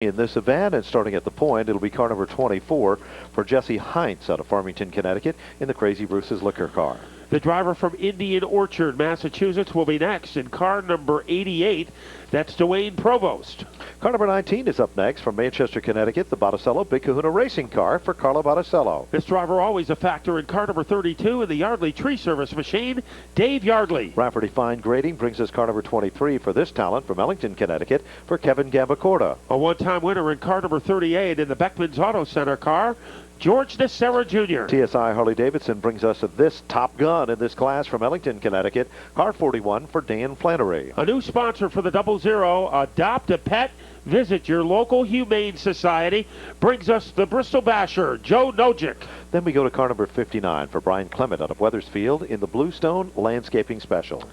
in this event, and starting at the point, it'll be car number 24 for Jesse Heinz out of Farmington, Connecticut in the Crazy Bruce's Liquor Car. The driver from Indian Orchard, Massachusetts, will be next in car number 88. That's Dwayne Provost. Car number 19 is up next from Manchester, Connecticut, the Botticello Big Kahuna Racing Car for Carlo Botticello. This driver always a factor in car number 32 in the Yardley Tree Service machine, Dave Yardley. Rafferty Fine Grading brings us car number 23 for this talent from Ellington, Connecticut for Kevin Gambacorta. A one-time winner in car number 38 in the Beckman's Auto Center car, George DeSera Jr. TSI Harley-Davidson brings us this top gun in this class from Ellington, Connecticut, car 41 for Dan Flannery. A new sponsor for the 00, Adopt a Pet, Visit your local Humane Society, brings us the Bristol Basher, Joe Nojic. Then we go to car number 59 for Brian Clement out of Weathersfield in the Bluestone Landscaping Special.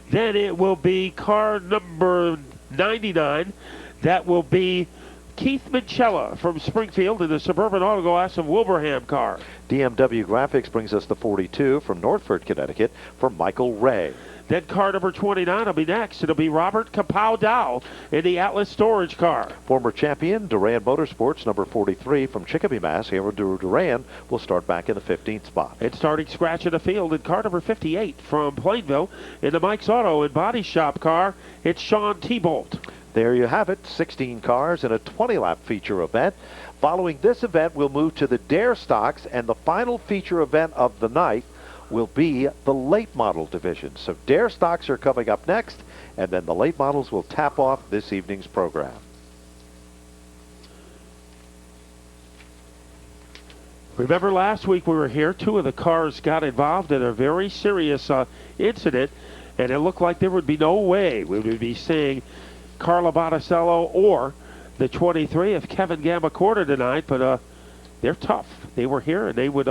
Then it will be car number 99. That will be Keith Minchella from Springfield in the Suburban Auto Glass of Wilbraham car. DMW Graphics brings us the 42 from Northford, Connecticut for Michael Ray. Then car number 29 will be next. It'll be Robert Kapow Dow in the Atlas Storage car. Former champion Durand Motorsports, number 43 from Chicopee, Mass. Andrew Durand will start back in the 15th spot. And starting scratch in the field in car number 58 from Plainville in the Mike's Auto and Body Shop car, it's Sean Thibault. There you have it, 16 cars in a 20-lap feature event. Following this event, we'll move to the Dare Stocks, and the final feature event of the night will be the late model division. So Dare Stocks are coming up next, and then the late models will tap off this evening's program. Remember last week we were here, two of the cars got involved in a very serious incident, and it looked like there would be no way we would be seeing Carlo Botticello or the 23 of Kevin Gambacorta tonight, but they're tough. They were here, and they would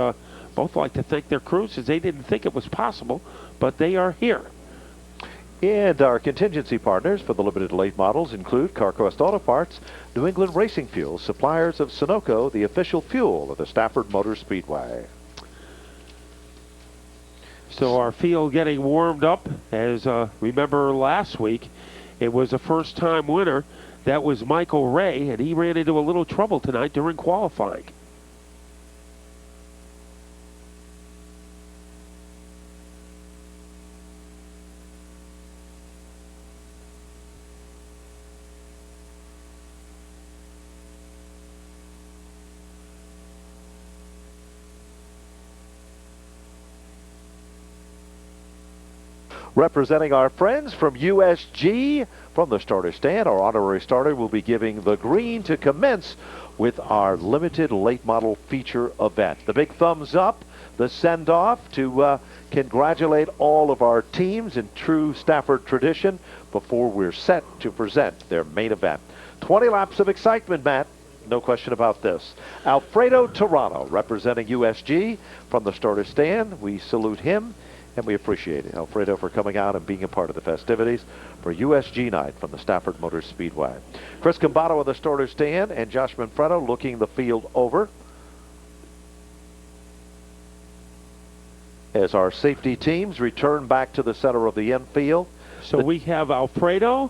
both like to thank their crews, as they didn't think it was possible, but they are here. And our contingency partners for the limited late models include CarQuest Auto Parts, New England Racing Fuels, suppliers of Sunoco, the official fuel of the Stafford Motor Speedway. So our field getting warmed up, as remember last week, it was a first-time winner. That was Michael Ray, and he ran into a little trouble tonight during qualifying. Representing our friends from USG from the starter stand, our honorary starter will be giving the green to commence with our limited late model feature event. The big thumbs up, the send-off to congratulate all of our teams in true Stafford tradition before we're set to present their main event. 20 laps of excitement, Matt. No question about this. Alfredo Toronto representing USG from the starter stand. We salute him. And we appreciate it, Alfredo, for coming out and being a part of the festivities for USG night from the Stafford Motor Speedway. Chris Cambato on the starter stand and Josh Manfredo looking the field over as our safety teams return back to the center of the infield. So we have Alfredo,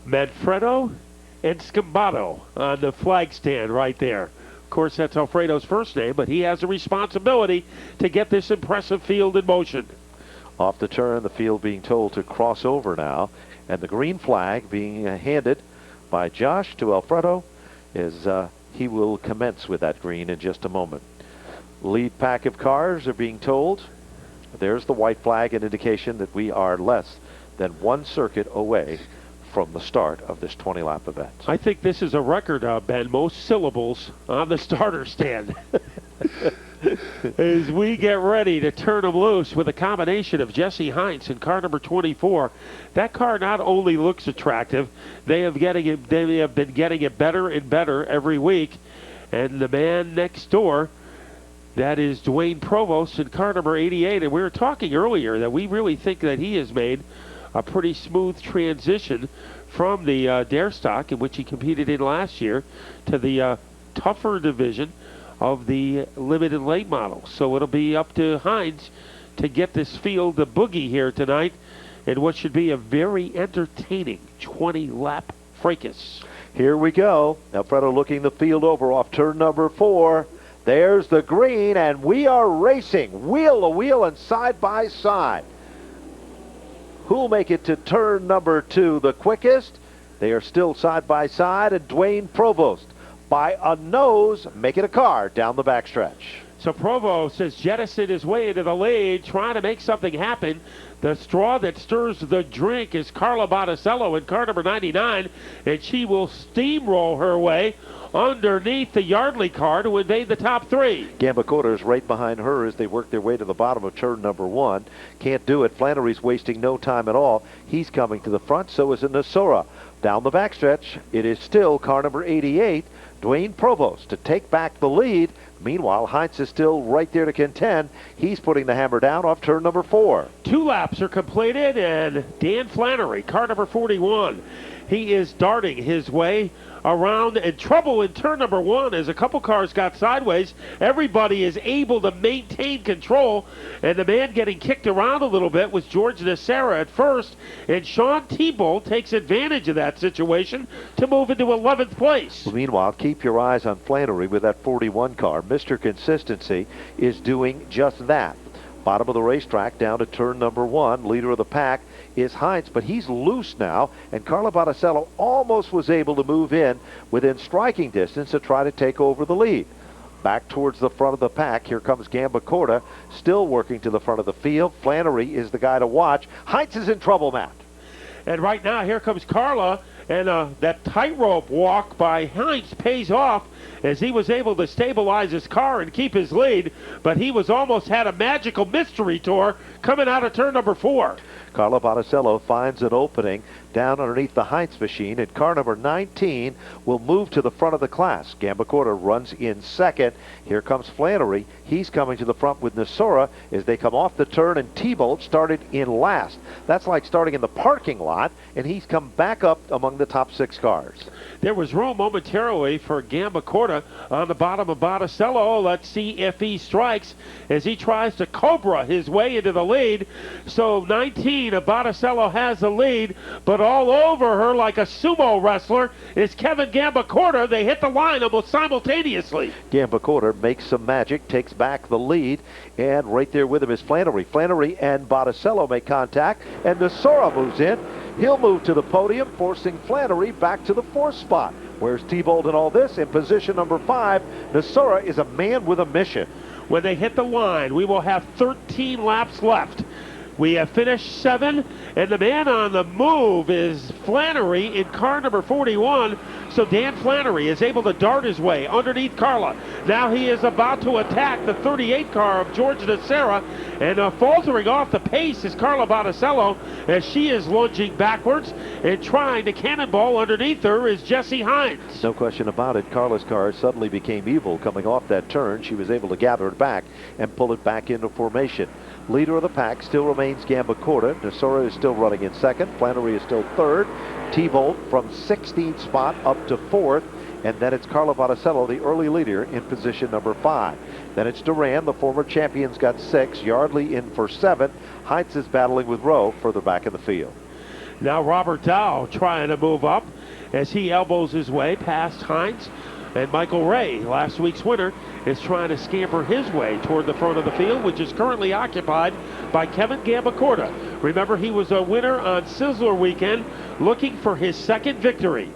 Manfredo, and Scambato on the flag stand right there. Of course, that's Alfredo's first name, but he has a responsibility to get this impressive field in motion. Off the turn, the field being told to cross over now, and the green flag being handed by Josh to Alfredo as he will commence with that green in just a moment. Lead pack of cars are being told. There's the white flag, an indication that we are less than one circuit away from the start of this 20-lap event. I think this is a record, Ben, most syllables on the starter stand. As we get ready to turn them loose with a combination of Jesse Heinz and car number 24. That car not only looks attractive, they have been getting it better and better every week. And the man next door, that is Dwayne Provost in car number 88. And we were talking earlier that we really think that he has made a pretty smooth transition from the Dare Stock, in which he competed in last year, to the tougher division of the limited late model. So it'll be up to Heinz to get this field the boogie here tonight in what should be a very entertaining 20-lap fracas. Here we go. Alfredo looking the field over off turn number 4. There's the green, and we are racing wheel to wheel and side by side. Who'll make it to turn number 2 the quickest? They are still side by side, and Dwayne Provost, by a nose, making a car down the backstretch. So Provost has jettisoned his way into the lead, trying to make something happen. The straw that stirs the drink is Carla Botticello in car number 99, and she will steamroll her way underneath the Yardley car to invade the top 3. Gambacorta is right behind her as they work their way to the bottom of turn number 1. Can't do it. Flannery's wasting no time at all. He's coming to the front, so is Nasura. Down the backstretch, it is still car number 88, Dwayne Provost, to take back the lead. Meanwhile, Heinz is still right there to contend. He's putting the hammer down off turn number 4. 2 laps are completed, and Dan Flannery, car number 41, he is darting his way around, and trouble in turn number 1 as a couple cars got sideways. Everybody is able to maintain control, and the man getting kicked around a little bit was George Nacera at first, and Sean Tebow takes advantage of that situation to move into 11th place. Well, meanwhile, keep your eyes on Flannery with that 41 car. Mr. Consistency is doing just that. Bottom of the racetrack down to turn number 1. Leader of the pack is Heinz, but he's loose now, and Carla Botticello almost was able to move in within striking distance to try to take over the lead. Back towards the front of the pack, here comes Gambacorta, still working to the front of the field. Flannery is the guy to watch. Heinz is in trouble, Matt. And right now, here comes Carla, and that tightrope walk by Heinz pays off as he was able to stabilize his car and keep his lead, but he was almost had a magical mystery tour coming out of turn number 4. Carla Botticello finds an opening down underneath the Heinz machine, and car number 19 will move to the front of the class. Gambacorta runs in second. Here comes Flannery. He's coming to the front with Nasura as they come off the turn, and T-Bolt started in last. That's like starting in the parking lot, and he's come back up among the top 6 cars. There was room momentarily for Gambacorta on the bottom of Botticello. Let's see if he strikes as he tries to Cobra his way into the lead. So 19 of Botticello has the lead, but all over her like a sumo wrestler is Kevin Gambacorta. They hit the line almost simultaneously. Gambacorta makes some magic, takes back the lead, and right there with him is Flannery. Flannery and Botticello make contact, and Nasura moves in. He'll move to the podium, forcing Flannery back to the 4th spot. Where's T-Bolt in all this? In position number 5, Nasura is a man with a mission. When they hit the line, we will have 13 laps left. We have finished 7, and the man on the move is Flannery in car number 41. So Dan Flannery is able to dart his way underneath Carla. Now he is about to attack the 38 car of George Nacera, and faltering off the pace is Carla Botticello as she is lunging backwards, and trying to cannonball underneath her is Jesse Heinz. No question about it. Carla's car suddenly became evil coming off that turn. She was able to gather it back and pull it back into formation. Leader of the pack still remains Gambacorta. Nasura is still running in second. Flannery is still third. T-Bolt from 16th spot up to 4th. And then it's Carla Botticello, the early leader, in position number 5. Then it's Durand, the former champion's got 6. Yardley in for 7. Heinz is battling with Rowe further back in the field. Now Robert Dow trying to move up as he elbows his way past Heinz. And Michael Ray, last week's winner, is trying to scamper his way toward the front of the field, which is currently occupied by Kevin Gambacorta. Remember, he was a winner on Sizzler weekend, looking for his 2nd victory.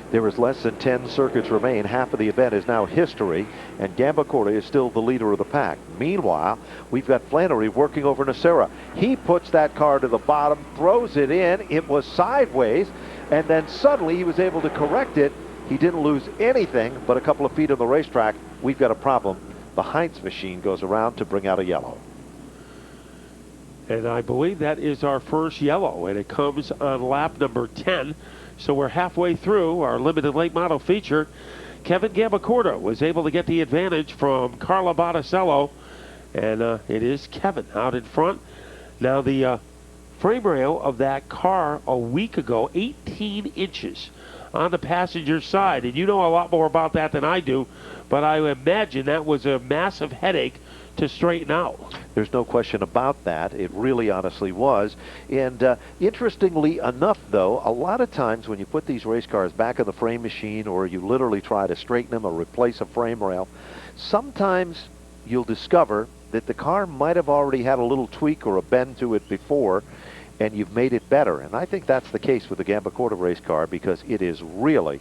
There is less than 10 circuits remain. Half of the event is now history, and Gambacorta is still the leader of the pack. Meanwhile, we've got Flannery working over Nacera. He puts that car to the bottom, throws it in. It was sideways, and then suddenly he was able to correct it. He didn't lose anything but a couple of feet on the racetrack. We've got a problem. The Heinz machine goes around to bring out a yellow. And I believe that is our first yellow, and it comes on lap number 10. So we're halfway through our limited late model feature. Kevin Gambacorta was able to get the advantage from Carla Botticello, and it is Kevin out in front. Now the frame rail of that car a week ago, 18 inches on the passenger side, and you know a lot more about that than I do, but I imagine that was a massive headache to straighten out. There's no question about that. It really honestly was. And interestingly enough, though, a lot of times when you put these race cars back in the frame machine or you literally try to straighten them or replace a frame rail, sometimes you'll discover that the car might have already had a little tweak or a bend to it before, and you've made it better. And I think that's the case with the Gambacorta race car, because it is really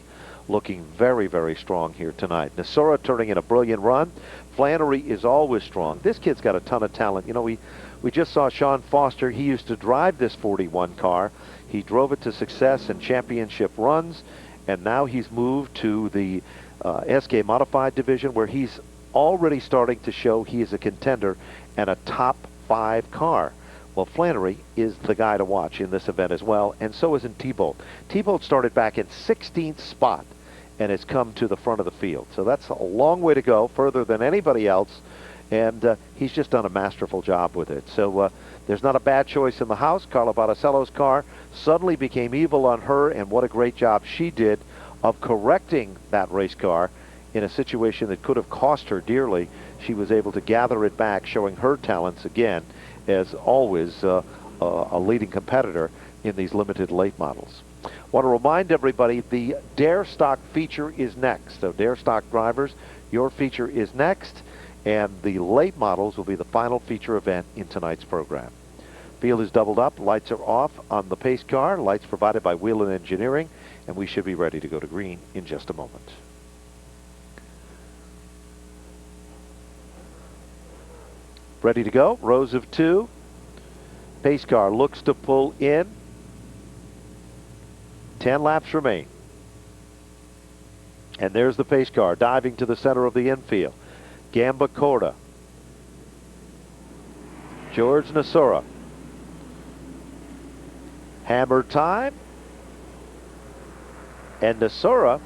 looking very, very strong here tonight. Nasura turning in a brilliant run. Flannery is always strong. This kid's got a ton of talent. You know, we just saw Sean Foster. He used to drive this 41 car. He drove it to success and championship runs, and now he's moved to the SK Modified division, where he's already starting to show he is a contender and a top 5 car. Well, Flannery is the guy to watch in this event as well, and so is in T-Bolt. T-Bolt started back in 16th spot and has come to the front of the field. So that's a long way to go, further than anybody else, and he's just done a masterful job with it. So there's not a bad choice in the house. Carla Botticello's car suddenly became evil on her, and what a great job she did of correcting that race car in a situation that could have cost her dearly. She was able to gather it back, showing her talents again, as always a leading competitor in these limited late models. Want to remind everybody the Dare Stock feature is next. So Dare Stock drivers, your feature is next, and the late models will be the final feature event in tonight's program. Field is doubled up. Lights are off on the pace car. Lights provided by Whelen Engineering, and we should be ready to go to green in just a moment. Ready to go. Rows of 2. Pace car looks to pull in. 10 laps remain. And there's the pace car diving to the center of the infield. Gambacorta. George Nasura. Hammer time. And Nasura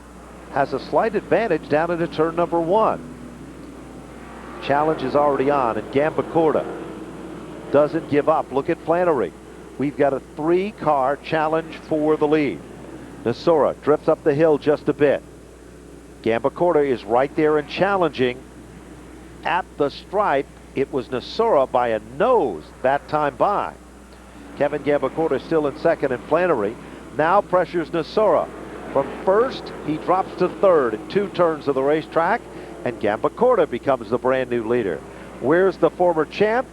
has a slight advantage down into turn number 1. Challenge is already on, and Gambacorta doesn't give up. Look at Flannery. We've got a 3-car challenge for the lead. Nasura drifts up the hill just a bit. Gambacorta is right there and challenging at the stripe. It was Nasura by a nose that time by. Kevin Gambacorta still in second, and Flannery now pressures Nasura. From first, he drops to third in 2 turns of the racetrack, and Gambacorta becomes the brand new leader. Where's the former champ?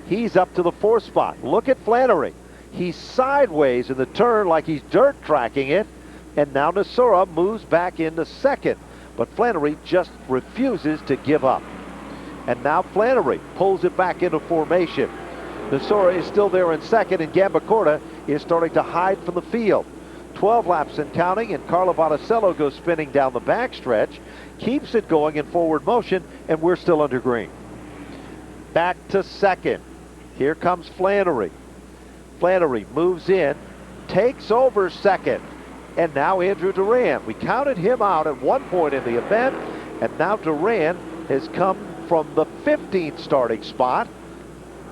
He's up to the 4th spot. Look at Flannery. He's sideways in the turn like he's dirt tracking it, and now Nasura moves back into second. But Flannery just refuses to give up. And now Flannery pulls it back into formation. Nasura is still there in second, and Gambacorta is starting to hide from the field. 12 laps and counting, and Carla Botticello goes spinning down the backstretch, keeps it going in forward motion, and we're still under green. Back to second. Here comes Flannery. Flannery moves in, takes over second, and now Andrew Durand. We counted him out at one point in the event, and now Durand has come from the 15th starting spot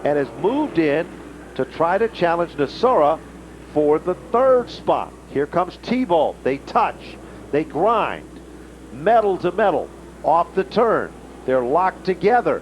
and has moved in to try to challenge Nasura for the 3rd spot. Here comes T-Bolt. They touch, they grind, metal to metal, off the turn. They're locked together,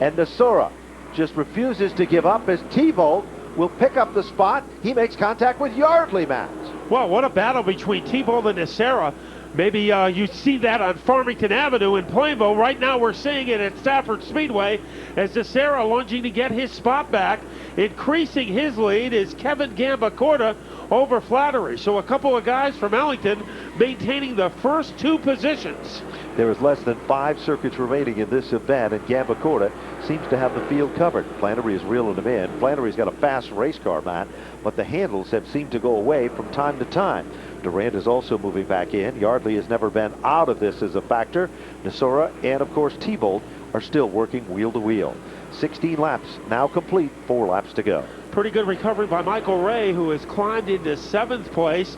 and Nasura just refuses to give up as T-Bolt will pick up the spot. He makes contact with Yardley, Matt. Well, what a battle between T-Bolt and Nasura. Maybe you see that on Farmington Avenue in Plainville. Right now we're seeing it at Stafford Speedway as Nasura lunging to get his spot back. Increasing his lead is Kevin Gambacorta over Flannery. So a couple of guys from Ellington maintaining the first 2 positions. There is less than 5 circuits remaining in this event, and Gambacorta seems to have the field covered. Flannery is reeling him in. Flannery's got a fast race car, Matt, but the handles have seemed to go away from time to time. Durand is also moving back in. Yardley has never been out of this as a factor. Nasura and, of course, T-Bolt are still working wheel to wheel. 16 laps now complete, 4 laps to go. Pretty good recovery by Michael Ray, who has climbed into 7th place.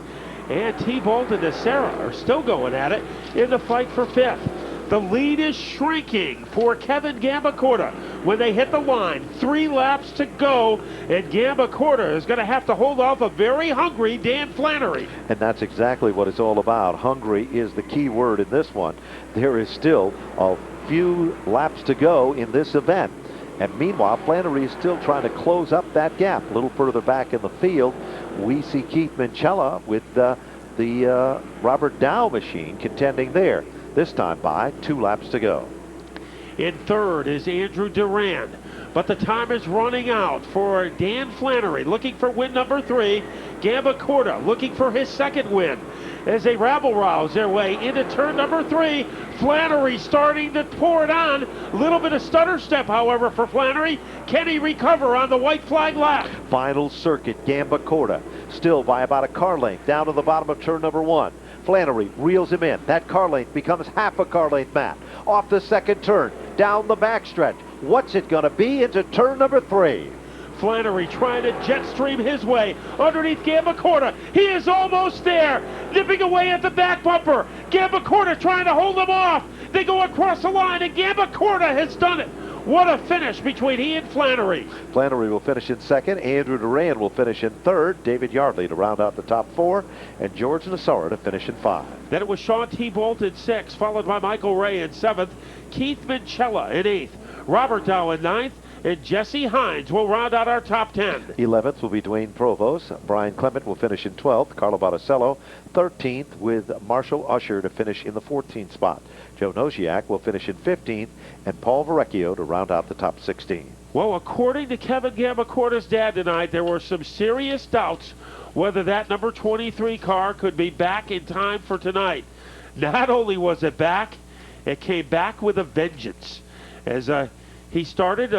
And T-Bolt and Nasura are still going at it in the fight for 5th. The lead is shrinking for Kevin Gambacorta when they hit the line. 3 laps to go, and Gambacorta is going to have to hold off a very hungry Dan Flannery. And that's exactly what it's all about. Hungry is the key word in this one. There is still a few laps to go in this event. And meanwhile, Flannery is still trying to close up that gap. A little further back in the field, we see Keith Minchella with the Robert Dow machine contending there. This time by 2 laps to go. In third is Andrew Durand. But the time is running out for Dan Flannery, looking for win number 3. Gambacorta looking for his second win as they rabble-rouse their way into turn number 3. Flannery starting to pour it on. A little bit of stutter step, however, for Flannery. Can he recover on the white flag lap? Final circuit, Gambacorta still by about a car length down to the bottom of turn number 1. Flannery reels him in. That car length becomes half a car length, Matt. Off the second turn, down the backstretch. What's it going to be into turn number 3? Flannery trying to jet stream his way underneath Gambacorta. He is almost there, nipping away at the back bumper. Gambacorta trying to hold him off. They go across the line, and Gambacorta has done it. What a finish between he and Flannery. Flannery will finish in second. Andrew Durand will finish in third. David Yardley to round out the top 4. And George Nassara to finish in 5. Then it was Sean T. Bolt in 6th, followed by Michael Ray in 7th. Keith Minchella in 8th. Robert Dow in 9th. And Jesse Hines will round out our top 10. 11th will be Dwayne Provost. Brian Clement will finish in 12th. Carlo Botticello 13th, with Marshall Usher to finish in the 14th spot. Joe Nosiak will finish in 15th, and Paul Verrecchio to round out the top 16. Well, according to Kevin Gambacorta's dad tonight, there were some serious doubts whether that number 23 car could be back in time for tonight. Not only was it back, it came back with a vengeance. As he started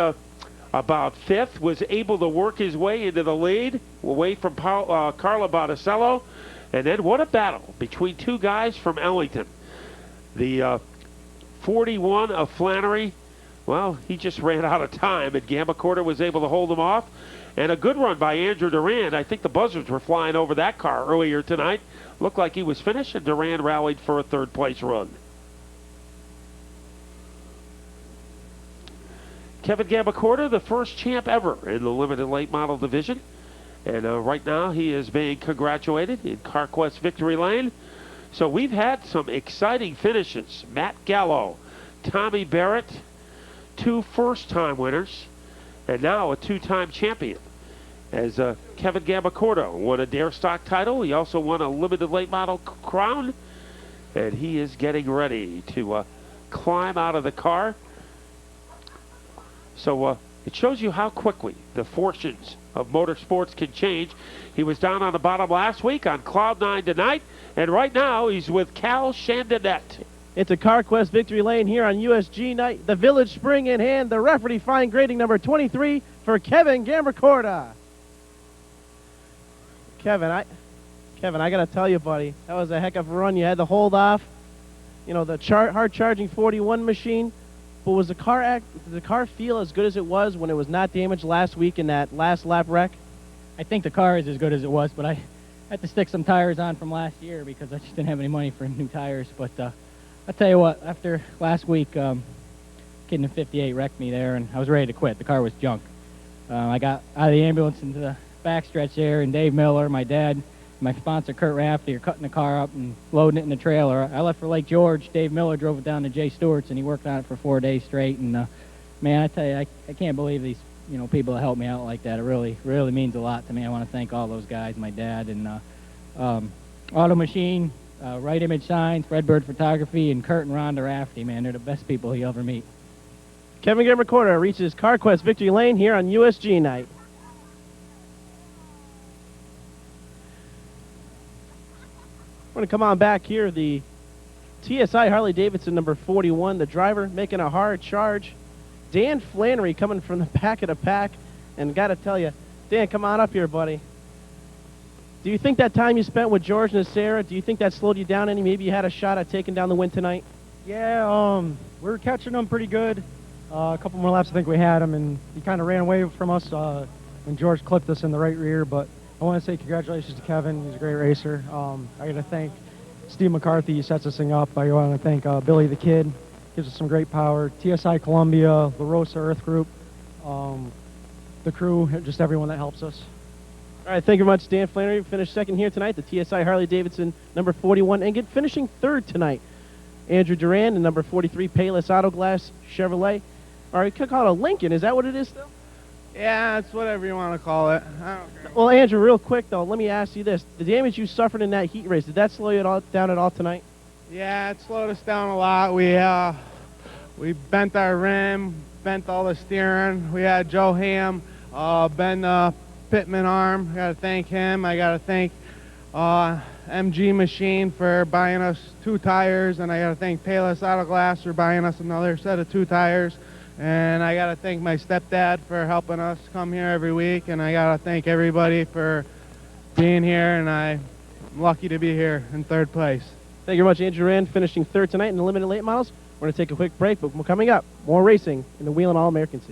about 5th, was able to work his way into the lead, away from Carlo Botticello. And then what a battle between 2 guys from Ellington. The 41 of Flannery, well, he just ran out of time, and Gambacorta was able to hold him off. And a good run by Andrew Durand. I think the buzzards were flying over that car earlier tonight. Looked like he was finished, and Durand rallied for a 3rd-place run. Kevin Gambacorta, the first champ ever in the limited late model division. And right now he is being congratulated in CarQuest Victory Lane. So we've had some exciting finishes. Matt Gallo, Tommy Barrett, 2 first-time winners, and now a 2-time champion. As Kevin Gambacorta won a Dare Stock title. He also won a limited late model crown. And he is getting ready to climb out of the car. So it shows you how quickly the fortunes of motorsports can change. He was down on the bottom last week on Cloud 9 tonight, and right now he's with Cal Chandinet. It's a CarQuest Victory Lane here on USG night. The Village Spring in hand. The referee fine grading number 23 for Kevin Gambacorta. Kevin, I got to tell you, buddy, that was a heck of a run. You had to hold off, you know, the hard charging 41 machine. But was did the car feel as good as it was when it was not damaged last week in that last lap wreck? I think the car is as good as it was, but I had to stick some tires on from last year because I just didn't have any money for new tires. But I'll tell you what, after last week, kid in the 58 wrecked me there, and I was ready to quit. The car was junk. I got out of the ambulance into the backstretch there, and Dave Miller, my dad, my sponsor Kurt Rafferty are cutting the car up and loading it in the trailer. I left for Lake George. Dave Miller drove it down to Jay Stewart's, and he worked on it for 4 days straight. And man, I tell you, I can't believe these people that help me out like that. It really means a lot to me. I want to thank all those guys, my dad, and Auto Machine, Right Image Signs, Redbird Photography, and Kurt and Rhonda Rafferty. Man, they're the best people you'll ever meet. Kevin Gambacorta reaches CarQuest Victory Lane here on USG night. We're going to come on back here. The TSI Harley-Davidson number 41, the driver making a hard charge. Dan Flannery coming from the back of the pack. And got to tell you, Dan, come on up here, buddy. Do you think that time you spent with George Nassara, do you think that slowed you down any? Maybe you had a shot at taking down the win tonight? Yeah, we were catching him pretty good. A couple more laps, I think we had him, and he kind of ran away from us when George clipped us in the right rear. But I want to say congratulations to Kevin. He's a great racer. I got to thank Steve McCarthy. He sets this thing up. I want to thank Billy the Kid. gives us some great power. TSI Columbia, La Rosa Earth Group, the crew, just everyone that helps us. All right, thank you very much, Dan Flannery. Finished second here tonight, the TSI Harley-Davidson number 41, and finishing third tonight, Andrew Durand, and number 43, Payless Auto Glass Chevrolet. All right, we could call it a Lincoln. Is that what it is still? Yeah, it's whatever you want to call it. I don't care. Well, Andrew, real quick, though, let me ask you this. The damage you suffered in that heat race, did that slow you down at all tonight? Yeah, it slowed us down a lot. We bent our rim, bent all the steering. We had Joe Ham bend the Pittman arm. I got to thank him. I got to thank MG Machine for buying us 2 tires, and I got to thank Payless Auto Glass for buying us another set of 2 tires. And I got to thank my stepdad for helping us come here every week, and I got to thank everybody for being here, and I'm lucky to be here in 3rd place. Thank you very much, Andrew Durand, finishing third tonight in the limited late models. We're going to take a quick break, but coming up, more racing in the Whelen All-American Series.